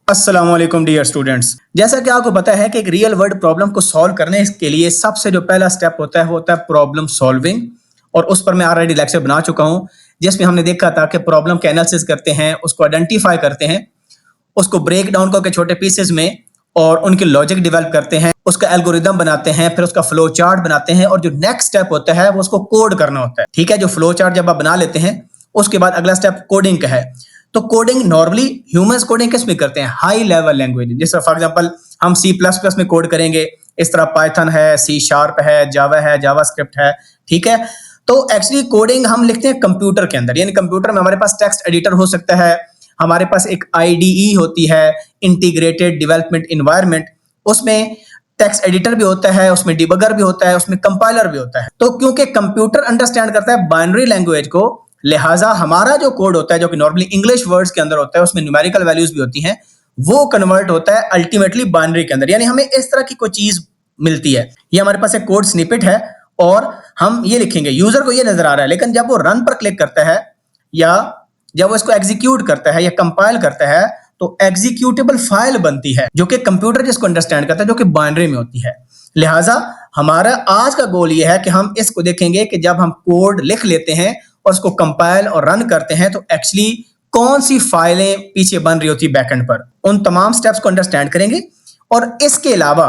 अस्सलाम वालेकुम dear students. जैसा कि आपको पता है कि एक रियल वर्ल्ड प्रॉब्लम को सॉल्व करने के लिए सबसे जो पहला स्टेप होता है वो होता है प्रॉब्लम सॉल्विंग। और उस पर मैं ऑलरेडी लेक्चर बना चुका हूं जिसमें हमने देखा था कि प्रॉब्लम के एनालिसिस करते हैं, उसको आइडेंटिफाई करते हैं, उसको ब्रेक डाउन करके छोटे पीसेस में और उनके लॉजिक डेवलप करते हैं, उसका एल्गोरिदम बनाते हैं, फिर उसका फ्लो चार्ट बनाते हैं और जो नेक्स्ट स्टेप होता है वो उसको कोड करना होता है। ठीक है, जो फ्लो चार्ट जब आप बना लेते हैं उसके बाद अगला स्टेप कोडिंग का है। तो कोडिंग नॉर्मली ह्यूमंस कोडिंग किस में करते हैं? हाई लेवल लैंग्वेज, जैसे फॉर एग्जांपल हम C++ में कोड करेंगे, इस तरह पाइथन है, C# है, जावा स्क्रिप्ट है। ठीक है, तो एक्चुअली कोडिंग हम लिखते हैं कंप्यूटर के अंदर, यानी कंप्यूटर में हमारे पास टेक्स्ट एडिटर हो सकता है, हमारे पास एक IDE होती है, इंटीग्रेटेड डेवलपमेंट इन्वायरमेंट, उसमें टेक्स्ट एडिटर भी होता है, उसमें डिबगर भी होता है, उसमें कंपाइलर भी होता है। तो क्योंकि कंप्यूटर अंडरस्टैंड करता है बाइनरी लैंग्वेज को, लिहाजा हमारा जो कोड होता है जो कि नॉर्मली इंग्लिश वर्ड्स के अंदर होता है, उसमें न्यूमेरिकल वैल्यूज भी होती हैं, वो कन्वर्ट होता है अल्टीमेटली बाइनरी के अंदर, यानी हमें इस तरह की कोई चीज मिलती है। ये हमारे पास एक कोड स्निपेट है और हम ये लिखेंगे, यूजर को ये नजर आ रहा है, लेकिन जब वो रन पर क्लिक करता है या जब वो इसको एग्जीक्यूट करता है या कंपाइल करता है तो एग्जीक्यूटेबल फाइल बनती है जो कि कंप्यूटर जिसको अंडरस्टैंड करता है, जो कि बाइनरी में होती है। लिहाजा हमारा आज का गोल ये है कि हम इसको देखेंगे कि जब हम कोड लिख लेते हैं और उसको कंपाइल और रन करते हैं तो एक्चुअली कौन सी फाइलें पीछे बन रही होती है बैकएंड पर, उन तमाम स्टेप्स को अंडरस्टैंड करेंगे। और इसके अलावा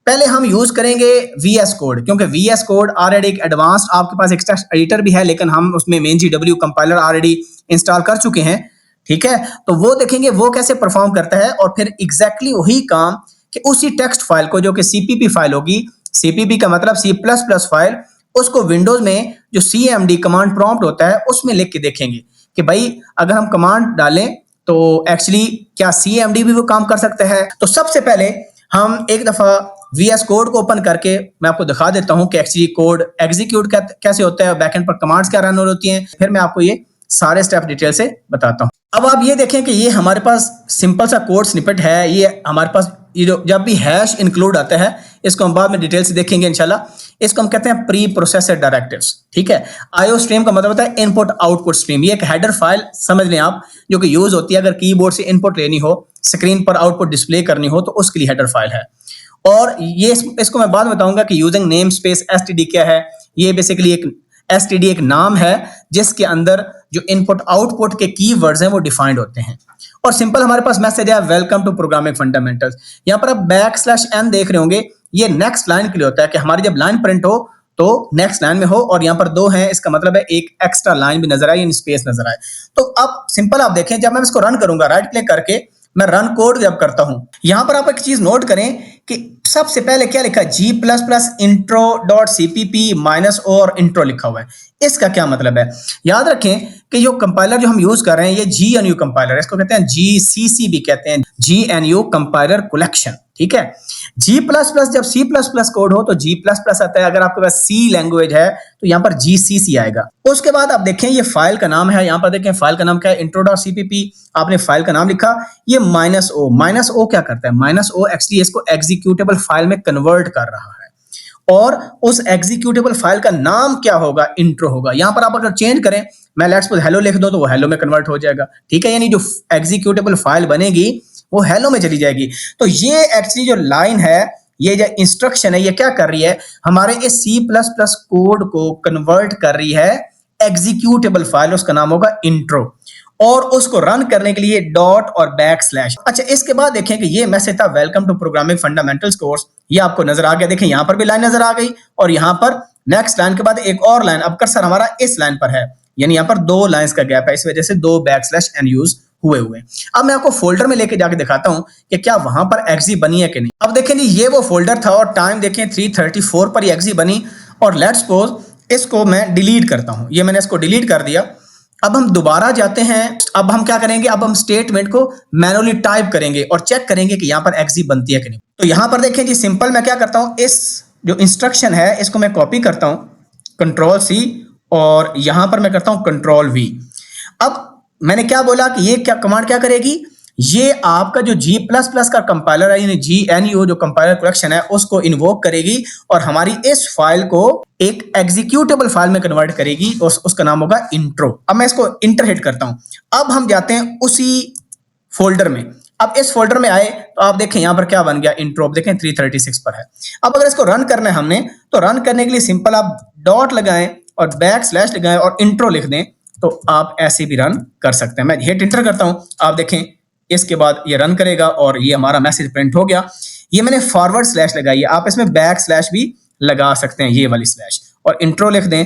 पहले हम यूज करेंगे VS कोड, क्योंकि VS कोड ऑलरेडी एक एडवांस्ड, आपके पास एक टेक्स्ट एडिटर भी है लेकिन हम उसमें MainGW कंपाइलर ऑलरेडी इंस्टॉल कर चुके हैं। ठीक है, तो वो देखेंगे वो कैसे परफॉर्म करता है और फिर एग्जैक्टली वही काम कि उसी टेक्स्ट फाइल को, जो कि CPP फाइल होगी, CPP का मतलब C++ फाइल, उसको विंडोज में जो CMD कमांड प्रॉम्प्ट होता है उसमें लिख के देखेंगे कि भाई अगर हम कमांड डालें तो एक्चुअली क्या CMD भी वो काम कर सकता है। तो सबसे पहले हम एक दफा VS कोड को ओपन करके मैं आपको दिखा देता हूं कि एक्चुअली कोड एग्जीक्यूट कैसे होता है, बैकएंड पर कमांड्स क्या रन हो रही होती हैं, फिर मैं आपको ये सारे स्टेप डिटेल से बताता हूं। अब आप ये देखें कि ये हमारे पास सिंपल सा कोड स्निपेट है। ये हमारे पास ये जो जब भी हैश इंक्लूड आता है, इसको हम बाद में डिटेल से देखेंगे इंशाल्लाह। इसको हम कहते हैं प्री प्रोसेसर डायरेक्टिव्स। ठीक है, IO स्ट्रीम का मतलब होता है इनपुट आउटपुट स्ट्रीम। ये एक हेडर फाइल समझ लें आप, जो कि यूज होती है अगर कीबोर्ड से इनपुट लेनी हो, स्क्रीन पर आउटपुट डिस्प्ले करनी हो तो उसके लिए हेडर फाइल है। और ये इसको मैं बाद में बताऊंगा कि यूजिंग नेम स्पेस STD क्या है। ये बेसिकली एक STD एक नाम है जिसके अंदर जो इनपुट आउटपुट के कीवर्ड्स हैं वो डिफाइंड होते हैं। और सिंपल हमारे पास मैसेज है, वेलकम टू प्रोग्रामिंग फंडामेंटल्स। यहाँ पर आप \n देख रहे होंगे, ये नेक्स्ट लाइन के लिए होता है कि हमारी जब लाइन प्रिंट हो तो नेक्स्ट लाइन में हो, और यहाँ पर 2 हैं, इसका मतलब है एक एक्स्ट्रा लाइन भी नजर आए, यानी स्पेस नजर आए। तो अब सिंपल आप देखें, जब मैं इसको रन करूंगा, राइट क्लिक करके मैं रन कोड जब करता हूं, यहां पर आप एक चीज नोट करें कि सबसे पहले क्या लिखा है, G++ intro.cpp -o और इंट्रो लिखा हुआ है। इसका क्या मतलब है? याद रखें कि जो कंपाइलर जो हम यूज कर रहे हैं ये GNU कंपाइलर, इसको कहते हैं GCC भी कहते हैं, GNU कंपाइलर कलेक्शन। ठीक है, G++ जब C++ कोड हो तो G++ आता है, अगर आपके पास C लैंग्वेज है तो यहाँ पर GCC आएगा। उसके बाद आप देखें ये फाइल का नाम है, यहाँ पर देखें फाइल का नाम क्या है, intro.cpp। आपने फाइल का नाम लिखा, ये -o क्या करता है, -o एक्चुअली इसको एग्जीक्यूटेबल फाइल में कन्वर्ट कर रहा है, और उस एग्जीक्यूटेबल फाइल का नाम क्या होगा, इंट्रो होगा। यहां पर आप अगर चेंज करें, मैं लेट्स सपोज हेलो लिख दो तो वो हेलो में कन्वर्ट हो जाएगा। ठीक है, यानी जो एग्जीक्यूटेबल फाइल बनेगी वो हेलो में चली जाएगी। तो ये एक्चुअली जो लाइन है, ये जो इंस्ट्रक्शन है, ये क्या कर रही है, हमारे इस C++ कोड को कन्वर्ट कर रही है एग्जीक्यूटेबल फाइल, उसका नाम होगा इंट्रो, और उसको रन करने के लिए डॉट और \। अच्छा, इसके बाद देखें कि ये मैसेज था welcome to programming fundamentals course, ये आपको नजर आ गया। देखें यहां पर भी लाइन नजर आ गई और यहां पर नेक्स्ट लाइन के बाद एक और लाइन, अब कर्सर हमारा इस लाइन पर है, यानी यहां पर 2 लाइंस का गैप है, इस वजह से 2 \n यूज हुए। अब मैं आपको फोल्डर में लेके जाके दिखाता हूं कि क्या वहां पर एग्जी बनी है कि नहीं। अब देखें जी, ये वो फोल्डर था और टाइम देखें 3:34 पर ये एग्जी बनी, और लेट्स सपोज इसको मैं डिलीट करता हूं, ये मैंने इसको डिलीट कर दिया। अब हम दोबारा जाते हैं, अब हम क्या करेंगे, अब हम स्टेटमेंट को मैनुअली टाइप करेंगे और चेक करेंगे कि यहां पर एग्जी बनती है कि नहीं। तो यहां पर देखें जी, सिंपल मैं क्या करता हूं, इस जो इंस्ट्रक्शन है इसको मैं कॉपी करता हूं, Ctrl+C, और यहां पर मैं करता हूं Ctrl+V। अब मैंने क्या बोला कि ये क्या कमांड क्या करेगी, ये आपका जो G++ का कंपाइलर है, यानी GNU जो कंपाइलर कलेक्शन है, उसको इन्वोक करेगी और हमारी इस फाइल को एक एग्जीक्यूटेबल फाइल में कन्वर्ट करेगी, उसका नाम होगा इंट्रो। अब मैं इसको इंटर हिट करता हूं, अब हम जाते हैं उसी फोल्डर में। अब इस फोल्डर में आए तो आप देखें यहाँ पर क्या बन गया, इंट्रो देखें 336 पर है। अब अगर इसको रन करना है हमने, तो रन करने के लिए सिंपल आप डॉट लगाएं और बैक स्लैश लगाएं और इंट्रो लिख दें, तो आप ऐसे भी रन कर सकते हैं। मैं हिट इंटर करता हूं, आप देखें इसके बाद ये रन करेगा और ये हमारा मैसेज प्रिंट हो गया। ये मैंने फॉरवर्ड स्लैश लगाई है, आप इसमें बैक स्लैश भी लगा सकते हैं, ये वाली स्लैश, और इंट्रो लिख दें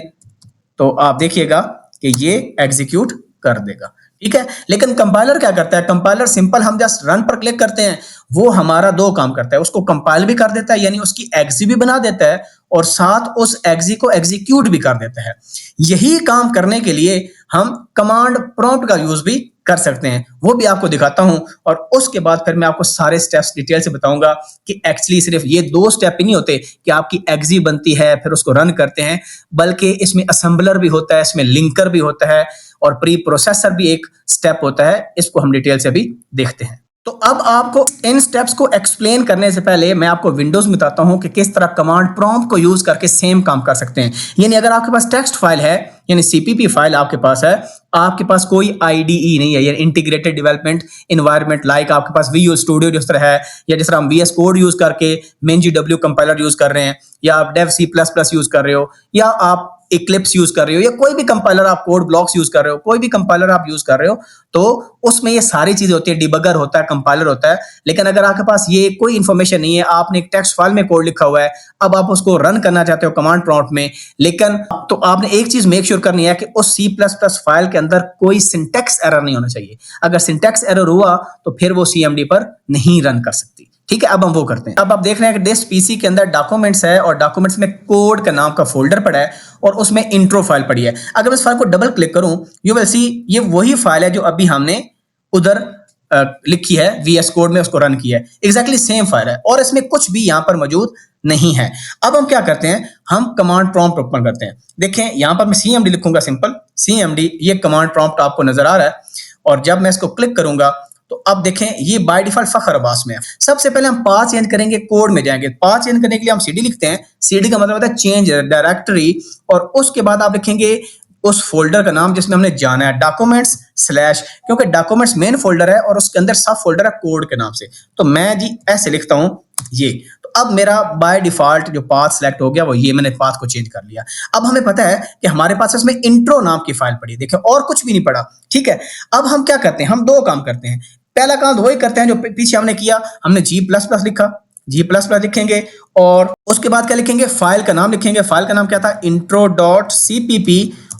तो आप देखिएगा कि ये एग्जीक्यूट कर देगा, ठीक है। लेकिन कंपाइलर क्या करता है, कंपाइलर सिंपल हम जस्ट रन पर क्लिक करते हैं, वो हमारा दो काम करता है, उसको कंपाइल भी कर देता है, यानी उसकी एग्जी भी बना देता है और साथ उस एग्जी को एग्जीक्यूट भी कर देता है। यही काम करने के लिए हम कमांड प्रॉम्प्ट का यूज भी कर सकते हैं, वो भी आपको दिखाता हूं, और उसके बाद फिर मैं आपको सारे स्टेप्स डिटेल से बताऊंगा कि एक्चुअली सिर्फ ये दो स्टेप ही नहीं होते कि आपकी एग्जी बनती है फिर उसको रन करते हैं, बल्कि इसमें असेंबलर भी होता है, इसमें लिंकर भी होता है और प्री प्रोसेसर भी एक स्टेप होता है। इसको हम डिटेल से भी देखते हैं। तो अब आपको इन स्टेप्स को एक्सप्लेन करने से पहले मैं आपको विंडोज में बताता हूं कि किस तरह कमांड प्रॉम्प्ट को यूज करके सेम काम कर सकते हैं। यानी अगर आपके पास टेक्स्ट फाइल है, यानी सीपीपी फाइल आपके पास है, आपके पास कोई आईडीई नहीं है, यानी इंटीग्रेटेड डेवलपमेंट एनवायरनमेंट, लाइक आपके पास विजुअल स्टूडियो जिस तरह है, या जिस तरह हम वीएस कोड यूज करके MinGW कंपाइलर यूज कर रहे हैं, या आप डेव C++ यूज कर रहे हो, या आप इक्लिप्स यूज कर रहे हो, या कोई भी कंपाइलर आप कोड ब्लॉक्स यूज कर रहे हो, कोई भी कंपाइलर आप यूज कर रहे हो, तो उसमें ये सारी चीजें होती है, डिबगर होता है, कंपाइलर होता है। लेकिन अगर आपके पास ये कोई इंफॉर्मेशन नहीं है, आपने एक टेक्स्ट फाइल में कोड लिखा हुआ है, अब आप उसको रन करना चाहते हो कमांड प्रॉम्प्ट में, लेकिन तो आपने एक चीज मेक श्योर करनी है कि उस C++ फाइल के अंदर कोई सिंटैक्स एरर नहीं होना चाहिए। अगर सिंटैक्स एरर हुआ तो फिर वो CMD पर नहीं रन कर सकती, ठीक है। अब हम वो करते हैं। अब आप देख रहे हैं कि डिस्क पीसी के अंदर डॉक्यूमेंट्स है और डॉक्यूमेंट्स में कोड का नाम का फोल्डर पड़ा है और उसमें इंट्रो फाइल पड़ी है। अगर मैं इस फाइल को डबल क्लिक करूं, यू विल सी ये वही फाइल है जो अभी हमने उधर लिखी है VS कोड में, उसको रन किया है, एग्जैक्टली सेम फाइल है और इसमें कुछ भी यहां पर मौजूद नहीं है। अब हम क्या करते हैं, हम कमांड प्रॉम्प्ट ओपन करते हैं। देखें यहां पर मैं CMD लिखूंगा, सिंपल CMD, ये कमांड प्रॉम्प्ट आपको नजर आ रहा है, और जब मैं इसको क्लिक करूंगा तो अब देखें ये बाय डिफॉल्ट फखर अब्बास में है। सबसे पहले हम पाथ चेंज करेंगे, कोड में जाएंगे। पाथ चेंज करने के लिए हम CD लिखते हैं, CD का मतलब होता है चेंज डायरेक्टरी, और उसके बाद आप लिखेंगे उस फोल्डर का नाम जिसमें हमने जाना है, डॉक्यूमेंट्स स्लैश, क्योंकि डॉक्यूमेंट्स मेन फोल्डर है और उसके अंदर सब फोल्डर है कोड के नाम से, तो मैं जी ऐसे लिखता हूं ये। तो अब मेरा बाय डिफॉल्ट जो पाथ सेलेक्ट हो गया वो ये, मैंने पाथ को चेंज कर लिया। अब हमें पता है कि हमारे पास इसमें इंट्रो नाम की फाइल पड़ी है, देखें और कुछ भी नहीं पड़ा, ठीक है। अब हम क्या करते हैं, हम दो काम करते हैं। पहला काम वही करते हैं जो पीछे हमने किया, हमने G++ लिखा, G++ लिखेंगे और उसके बाद क्या लिखेंगे, फाइल का नाम लिखेंगे। फाइल का नाम क्या था, intro.cpp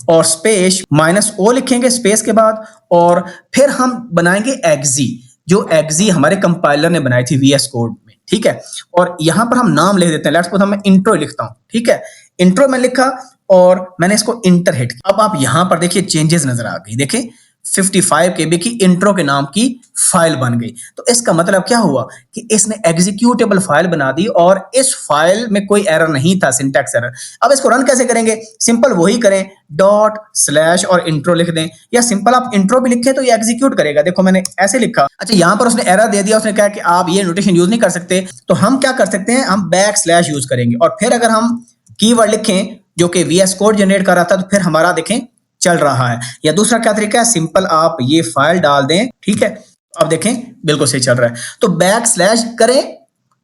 और स्पेस -o लिखेंगे स्पेस के बाद, और फिर हम बनाएंगे एग्जी, जो एग्जी हमारे कंपाइलर ने बनाई थी VS कोड में, ठीक है। और यहां पर हम नाम लिख देते हैं, लेट्स सपोज मैं इंट्रो लिखता हूं, ठीक है। इंट्रो में लिखा और मैंने इसको इंटर हिट किया। अब आप यहां पर देखिए चेंजेस नजर आ गई, देखिए 55 KB की इंट्रो के नाम की फाइल बन गई। तो इसका मतलब क्या हुआ कि इसने एग्जीक्यूटेबल फाइल बना दी और इस फाइल में कोई एरर नहीं था, सिंटैक्स एरर। अब इसको रन कैसे करेंगे, सिंपल वही करें, डॉट स्लैश और इंट्रो लिख दें, या सिंपल आप इंट्रो भी लिखें तो ये एग्जीक्यूट करेगा। देखो मैंने ऐसे लिखा, अच्छा यहां पर उसने एरर दे दिया, उसने कहा कि आप ये नोटेशन यूज नहीं कर सकते, तो हम क्या कर सकते हैं, हम बैक स्लैश यूज करेंगे और फिर अगर हम कीवर्ड लिखें जो कि VS कोड जनरेट कर रहा था, तो फिर हमारा देखें चल रहा है। या दूसरा क्या तरीका है, सिंपल आप ये फाइल डाल दें, ठीक है, अब देखें बिल्कुल सही चल रहा है। तो बैक स्लैश करें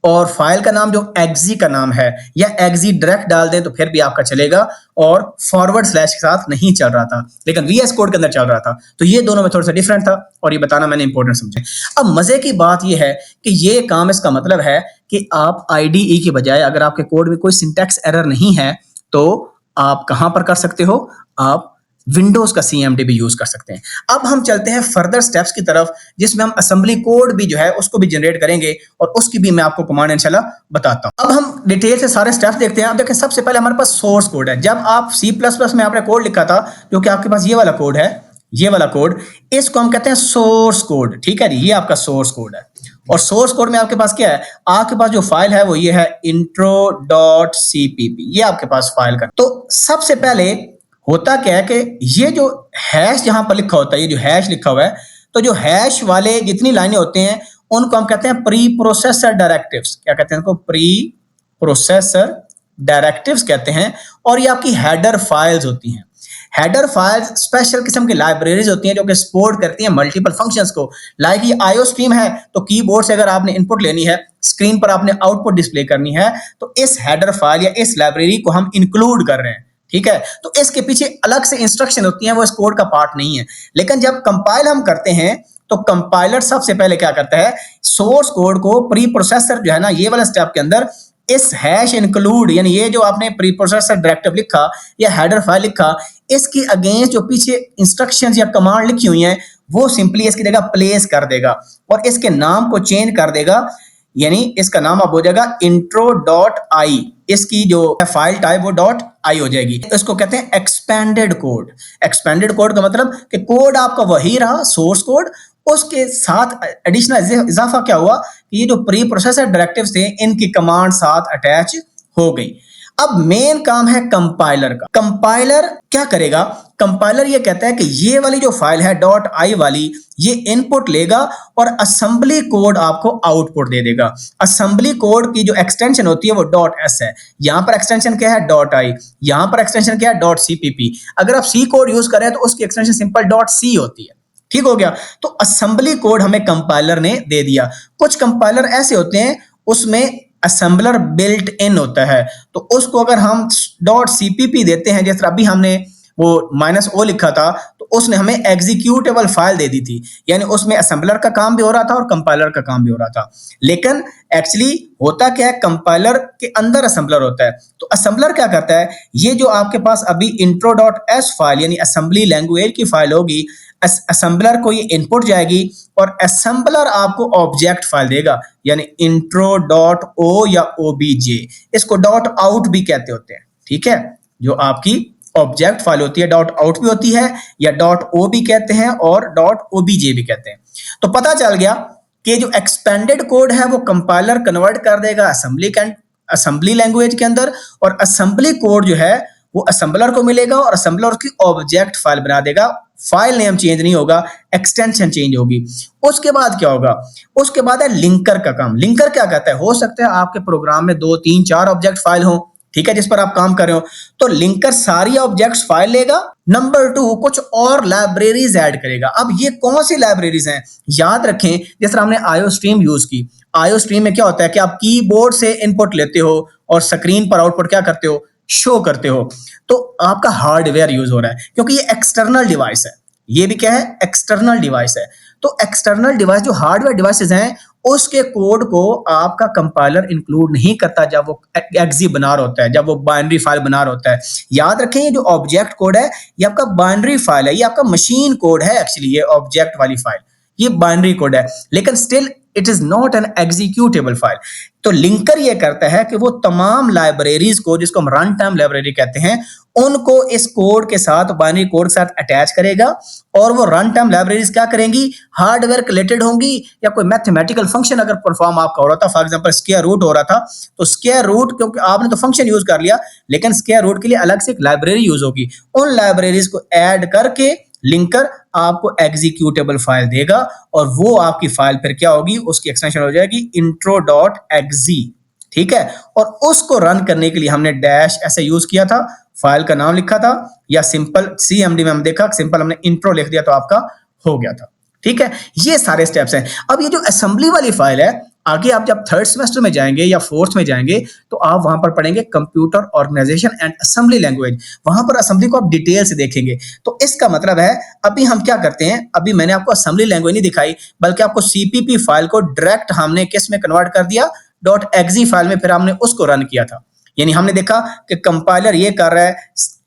और फाइल का नाम जो एग्जी का नाम है या एग्जी डायरेक्ट डाल दें तो फिर भी आपका चलेगा, और फॉरवर्ड स्लैश के साथ नहीं चल रहा था, लेकिन VS कोड के अंदर चल रहा था। तो ये दोनों में थोड़ा सा डिफरेंट था और ये बताना मैंने इंपॉर्टेंट समझे। अब मजे की बात ये है कि ये काम, इसका मतलब है कि आप IDE की बजाय अगर आपके कोड में कोई सिंटैक्स एरर नहीं है तो आप कहां पर कर सकते हो, आप विंडोज का CMD भी यूज कर सकते हैं। अब हम चलते हैं फर्दर स्टेप्स की तरफ, जिसमें हम असेंबली कोड भी जो है उसको भी जनरेट करेंगे और उसकी भी मैं आपको कमांड इंशाल्लाह बताता हूं। अब हम डिटेल से सारे स्टेप्स देखते हैं। अब देखें सबसे पहले हमारे पास सोर्स कोड है। जब आप C++ में आपने कोड लिखा था, जो कि आपके पास ये वाला कोड है, ये वाला कोड, इसको हम कहते हैं सोर्स कोड, ठीक है जी, ये आपका सोर्स कोड है। और सोर्स कोड में आपके पास क्या है, आपके पास जो फाइल है वो ये है intro.cpp, ये आपके पास फाइल का। तो सबसे पहले होता क्या है कि ये जो हैश जहां पर लिखा होता है, ये जो हैश लिखा हुआ है, तो जो हैश वाले जितनी लाइनें होते हैं उनको हम कहते हैं प्री प्रोसेसर डायरेक्टिव्स। क्या कहते हैं इसको, प्री प्रोसेसर डायरेक्टिव्स कहते हैं। और ये आपकी हेडर फाइल्स होती हैं। हेडर फाइल्स स्पेशल किस्म की लाइब्रेरीज होती हैं जो कि सपोर्ट करती हैं मल्टीपल फंक्शंस को। लाइक ये आईओ स्ट्रीम है तो कीबोर्ड से अगर आपने इनपुट लेनी है, स्क्रीन पर आपने आउटपुट डिस्प्ले करनी है, तो इस हेडर फाइल या इस लाइब्रेरी को हम इंक्लूड कर रहे हैं। ठीक है, तो इसके पीछे अलग से इंस्ट्रक्शन होती हैं, वो इस कोड का पार्ट नहीं है। लेकिन जब कंपाइल हम करते हैं तो कंपाइलर सबसे पहले क्या करता है, सोर्स कोड को प्री प्रोसेसर जो है ना, ये वाला स्टेप के अंदर इस हैश इंक्लूड, यानी ये जो आपने प्री प्रोसेसर डायरेक्टिव लिखा या हेडर फाइल लिखा, इसकी अगेंस्ट जो पीछे इंस्ट्रक्शंस या कमांड लिखी हुई हैं वो सिंपली इसकी जगह प्लेस कर देगा और इसके नाम को चेंज कर देगा। यानी इसका नाम अब हो जाएगा intro.i, इसकी जो फाइल टाइप वो .i हो जाएगी। इसको कहते हैं एक्सपेंडेड कोड। एक्सपेंडेड कोड का मतलब कि कोड आपका वही रहा सोर्स कोड, उसके साथ एडिशनल इजाफा क्या हुआ कि ये जो प्री प्रोसेसर डायरेक्टिव थे इनकी कमांड साथ अटैच हो गई। अब मेन काम है कंपाइलर का। कंपाइलर क्या करेगा, कंपाइलर ये कहता है कि ये वाली जो फाइल है .i वाली, ये इनपुट लेगा और असेंबली कोड आपको आउटपुट दे देगा। असेंबली कोड की जो एक्सटेंशन होती है वो .s है। यहां पर एक्सटेंशन क्या है .i, यहां पर एक्सटेंशन क्या है .cpp। अगर आप सी कोड यूज करें तो उसकी एक्सटेंशन सिंपल .c होती है। ठीक हो गया, तो असेंबली कोड हमें कंपाइलर ने दे दिया। कुछ कंपाइलर ऐसे होते हैं उसमें असेंबलर बिल्ट इन होता है, तो उसको अगर हम .cpp देते हैं, जैसे अभी हमने वो -o लिखा था तो उसने हमें एग्जीक्यूटेबल फाइल दे दी थी, यानी उसमें असेंबलर का काम भी हो रहा था और कंपाइलर का काम भी हो रहा था। लेकिन एक्चुअली होता क्या है, कंपाइलर के अंदर असेंबलर होता है। तो असेंबलर क्या करता है, ये जो आपके पास अभी intro.s फाइल यानी असेंबली लैंग्वेज की फाइल होगी, असेंबलर को ये इनपुट जाएगी और असेंबलर आपको ऑब्जेक्ट फाइल देगा, यानी intro.o या obj, इसको .out भी कहते होते हैं। ठीक है, जो आपकी ऑब्जेक्ट फाइल होती है .out भी होती है या .o भी कहते हैं और .obj भी कहते हैं। तो पता चल गया कि जो एक्सपेंडेड कोड है वो कंपाइलर कन्वर्ट कर देगा असेंबली लैंग्वेज के अंदर, और असेंबली कोड जो है वो असेंबलर को मिलेगा और असेंबलर उसकी ऑब्जेक्ट फाइल बना देगा। फाइल नेम चेंज नहीं होगा, एक्सटेंशन चेंज होगी। उसके बाद क्या होगा, उसके बाद है लिंकर का काम। लिंकर क्या कहता है, हो सकता है आपके प्रोग्राम में 2, 3, 4 ऑब्जेक्ट फाइल हो, ठीक है, जिस पर आप काम कर रहे हो, तो लिंकर सारी ऑब्जेक्ट्स फाइल लेगा। नंबर 2, कुछ और लाइब्रेरीज ऐड करेगा। अब ये कौन सी लाइब्रेरीज हैं, याद रखें, जैसे हमने आईओ स्ट्रीम यूज की। आईओ स्ट्रीम में क्या होता है कि आप कीबोर्ड से इनपुट लेते हो और स्क्रीन पर आउटपुट क्या करते हो, शो करते हो। तो आपका हार्डवेयर यूज हो रहा है क्योंकि ये एक्सटर्नल डिवाइस है। ये भी क्या है, एक्सटर्नल डिवाइस है। तो एक्सटर्नल डिवाइस जो हार्डवेयर डिवाइसेस हैं उसके कोड को आपका कंपाइलर इंक्लूड नहीं करता जब वो एक्जी बना रहा होता है, जब वो बाइनरी फाइल बना रहा होता है। याद रखें, ये जो ऑब्जेक्ट कोड है ये आपका बाइनरी फाइल है, ये आपका मशीन कोड है। एक्चुअली ये ऑब्जेक्ट वाली फाइल ये बाइनरी कोड है, लेकिन still it is not an executable file. तो लिंकर ये करता है कि वो तमाम लाइब्रेरीज को, जिसको हम रन टाइम लाइब्रेरी कहते हैं, उनको इस कोड के साथ, बाइनरी कोड के साथ अटैच करेगा और वो रन टाइम लाइब्रेरीज क्या करेंगी, हार्डवेयर रिलेटेड होंगी या कोई मैथमेटिकल फंक्शन अगर परफॉर्म आपका हो रहा था, फॉर एग्जांपल स्क्वायर रूट हो रहा था, तो स्क्वायर रूट क्योंकि आपने तो फंक्शन यूज कर लिया, लेकिन स्क्वायर रूट के लिए अलग से एक लाइब्रेरी यूज होगी। उन लाइब्रेरीज को ऐड करके लिंकर आपको एग्जीक्यूटेबल फाइल देगा और वो आपकी फाइल फिर क्या होगी, उसकी एक्सटेंशन हो जाएगी intro.exe। ठीक है, और उसको रन करने के लिए हमने डैश ऐसे यूज किया था, फाइल का नाम लिखा था, या सिंपल CMD में हम देखा सिंपल हमने इंट्रो लिख दिया तो आपका हो गया था। ठीक है, ये सारे स्टेप्स हैं। अब ये जो असेंबली वाली फाइल है, आगे आप जब 3rd सेमेस्टर में जाएंगे या 4th में जाएंगे तो आप वहां पर पढ़ेंगे computer organisation and assembly language. वहां पर असेंबली को आप डिटेल से देखेंगे। तो इसका मतलब है अभी हम क्या करते हैं, अभी मैंने आपको असेंबली लैंग्वेज नहीं दिखाई, बल्कि आपको CPP फाइल को डायरेक्ट हमने किस में कन्वर्ट कर दिया, .exe फाइल में, फिर हमने उसको रन किया था। यानी हमने देखा कि कंपाइलर ये कर रहा है,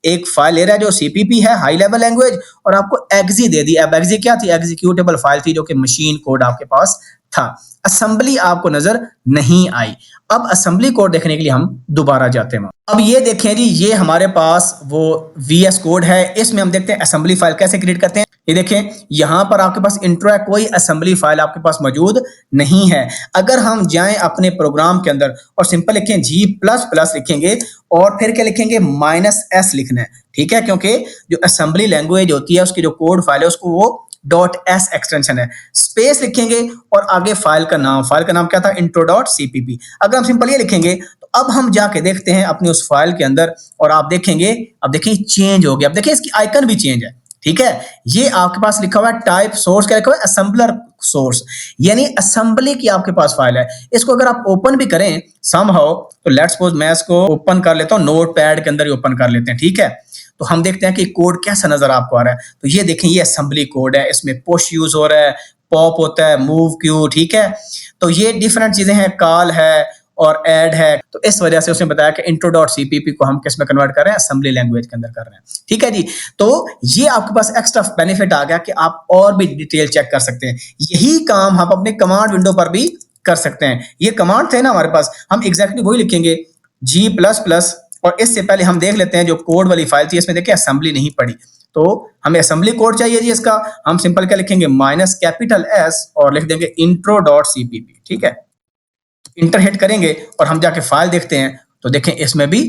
एक फाइल ले रहा है जो CPP है, हाई लेवल लैंग्वेज, और आपको exe दे दी। अब exe क्या थी, एग्जीक्यूटेबल फाइल थी जो कि मशीन कोड आपके पास था। असेंबली आपको नजर नहीं आई। अब असेंबली कोड देखने के लिए हम दोबारा जाते हैं। अब ये देखें जी, ये हमारे पास वो VS कोड है, इसमें हम देखते हैं असेंबली फाइल कैसे क्रिएट करते हैं। ये देखें, यहां पर आपके पास इंट्रो है, कोई असेंबली फाइल आपके पास मौजूद नहीं है। अगर हम जाएं अपने प्रोग्राम के अंदर और सिंपल लिखें G++ लिखेंगे और फिर क्या लिखेंगे, -s लिखना है। ठीक है, क्योंकि जो असेंबली लैंग्वेज होती है उसकी जो कोड फाइल है उसको वो .s एक्सटेंशन है। स्पेस लिखेंगे और आगे फाइल का नाम क्या था, intro.cpp। अगर हम सिंपल ये लिखेंगे तो अब हम जाके देखते हैं अपनी उस फाइल के अंदर और आप देखेंगे, अब देखिए चेंज हो गया। अब देखिए इसकी आइकन भी चेंज है, ठीक है। ये आपके पास लिखा हुआ है टाइप सोर्स, क्या लिखा हुआ है, असेंबलर सोर्स, यानी असेंबली की आपके पास फाइल है। इसको अगर आप ओपन भी करें समहाउ, तो लेट्स सपोज मैं इसको ओपन कर लेता हूं, नोट पैड के अंदर ही ओपन कर लेते हैं, ठीक है। तो हम देखते हैं कि कोड कैसा नजर आपको आ रहा है। तो ये देखें, ये असेंबली कोड है, इसमें पुश यूज हो रहा है, पॉप होता है, मूव क्यू, ठीक है। तो ये डिफरेंट चीजें हैं, कॉल है और ऐड है। तो इस वजह से उसने बताया कि intro.cpp को हम किस में कन्वर्ट कर रहे हैं, असेंबली लैंग्वेज के अंदर कर रहे हैं, ठीक है जी। तो ये आपके पास एक्स्ट्रा बेनिफिट आ गया कि आप और भी डिटेल चेक कर सकते हैं। यही काम हम अपने कमांड विंडो पर भी कर सकते हैं। ये कमांड थे ना हमारे पास, हम एग्जैक्टली वही लिखेंगे G++, और इससे पहले हम देख लेते हैं जो कोड वाली फाइल थी, इसमें देखिए असेंबली नहीं पड़ी, तो हमें असेंबली कोड चाहिए जी इसका। हम सिंपल क्या लिखेंगे, -S और लिख देंगे intro.cpp, ठीक है। इंटर हिट करेंगे और हम जाके फाइल देखते हैं, तो देखें इसमें भी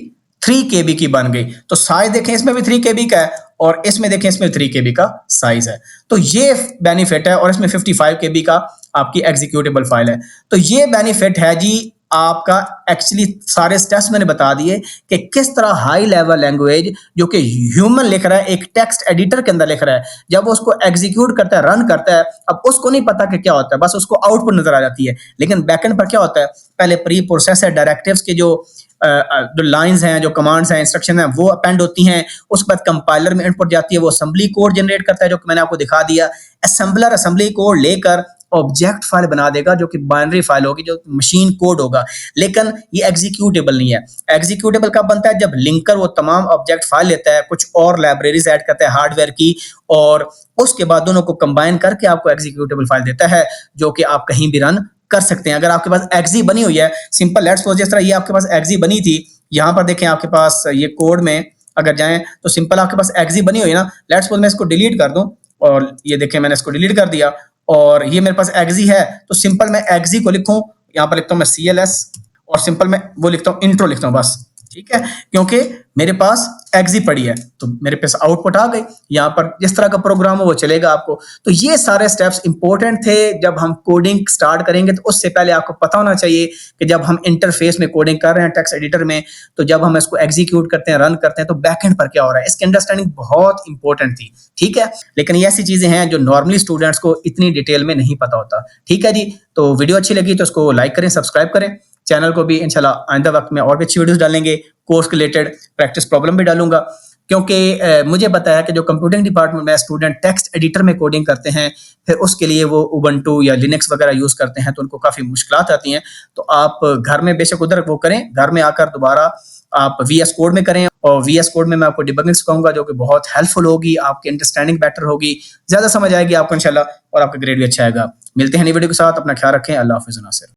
3 KB की बन गई। तो साइज देखें, इसमें भी 3 KB का है और इसमें देखें, इसमें 3 KB का साइज है। तो ये बेनिफिट है, और इसमें 55 KB का आपकी एग्जीक्यूटेबल फाइल है। तो ये बेनिफिट है जी आपका। एक्चुअली सारे स्टेप्स मैंने बता दिए कि किस तरह हाई लेवल लैंग्वेज जो कि ह्यूमन लिख रहा है, एक टेक्स्ट एडिटर के अंदर लिख रहा है, जब वो उसको एग्जीक्यूट करता है, रन करता है, अब उसको नहीं पता कि क्या होता है, बस उसको आउटपुट नजर आ जाती है। लेकिन बैकएंड पर क्या होता है, पहले प्री प्रोसेसर डायरेक्टिव्स के जो लाइंस हैं, जो कमांड्स हैं, इंस्ट्रक्शन हैं, वो अपेंड होती हैं। उसके बाद कंपाइलर में इनपुट जाती है, वो असेंबली कोड जनरेट करता है, जो मैंने आपको दिखा दिया। असेंबलर असेंबली कोड लेकर ऑब्जेक्ट फाइल बना देगा, जो कि बाइनरी फाइल होगी, जो मशीन कोड होगा। लेकिन ये एग्जीक्यूटेबल नहीं है। एग्जीक्यूटेबल कब बनता है, जब लिंकर वो तमाम ऑब्जेक्ट फाइल लेता है, कुछ और लाइब्रेरीज ऐड करता है हार्डवेयर की, और उसके बाद दोनों को कंबाइन करके आपको एग्जीक्यूटेबल फाइल देता है, जो कि आप कहीं भी रन कर सकते हैं। अगर आपके पास एक्जी बनी हुई है, सिंपल लेट्स सपोज जिस तरह ये आपके पास एक्जी बनी थी, यहां पर देखें आपके पास ये कोड में अगर जाएं तो सिंपल आपके पास एक्जी बनी हुई है ना। लेट्स सपोज मैं इसको डिलीट कर दूं, और ये देखें मैंने इसको डिलीट कर दिया, और ये मेरे पास एक्जी है। तो सिंपल मैं एक्जी को लिखूं, यहां पर लिखता हूं मैं CLS, और सिंपल मैं वो लिखता हूं इंट्रो लिखता हूं बस, ठीक है, क्योंकि मेरे पास एक्जी पड़ी है, तो मेरे पास आउटपुट आ गई। यहाँ पर जिस तरह का प्रोग्राम हो वो चलेगा आपको। तो ये सारे स्टेप्स इंपॉर्टेंट थे जब हम कोडिंग स्टार्ट करेंगे। तो उससे पहले आपको पता होना चाहिए कि जब हम इंटरफेस में कोडिंग कर रहे हैं टेक्स्ट एडिटर में, तो जब हम इसको एग्जीक्यूट करते हैं, रन करते हैं, तो बैकएंड पर क्या हो रहा है, इसकी अंडरस्टैंडिंग बहुत इंपॉर्टेंट थी, ठीक है। लेकिन ये ऐसी चीजें हैं जो नॉर्मली स्टूडेंट्स को इतनी डिटेल में नहीं पता होता, ठीक है जी। तो वीडियो अच्छी लगी तो उसको लाइक करें, सब्सक्राइब करें। चैनल को भी इंशाल्लाह आइंदा वक्त में और भी अच्छी वीडियोस डालेंगे, कोर्स रिलेटेड प्रैक्टिस प्रॉब्लम भी डालूंगा, क्योंकि मुझे पता है कि जो कंप्यूटिंग डिपार्टमेंट में स्टूडेंट टेक्स्ट एडिटर में कोडिंग करते हैं, फिर उसके लिए वो उबंटू या लिनक्स वगैरह यूज करते हैं, तो उनको काफी मुश्किलात आती हैं। तो आप घर में बेशक उधर वो करें, घर में आकर दोबारा आप VS कोड में करें, और VS कोड में मैं आपको डिबगिंग सिखाऊंगा, जो कि बहुत हेल्पफुल होगी, आपकी अंडरस्टैंडिंग बेटर होगी, ज्यादा समझ आएगी आपको इंशाल्लाह, और आपका ग्रेड भी अच्छा आएगा। मिलते हैं नई वीडियो के साथ, अपना ख्याल रखें, अल्लाह हाफिज़ नासिर।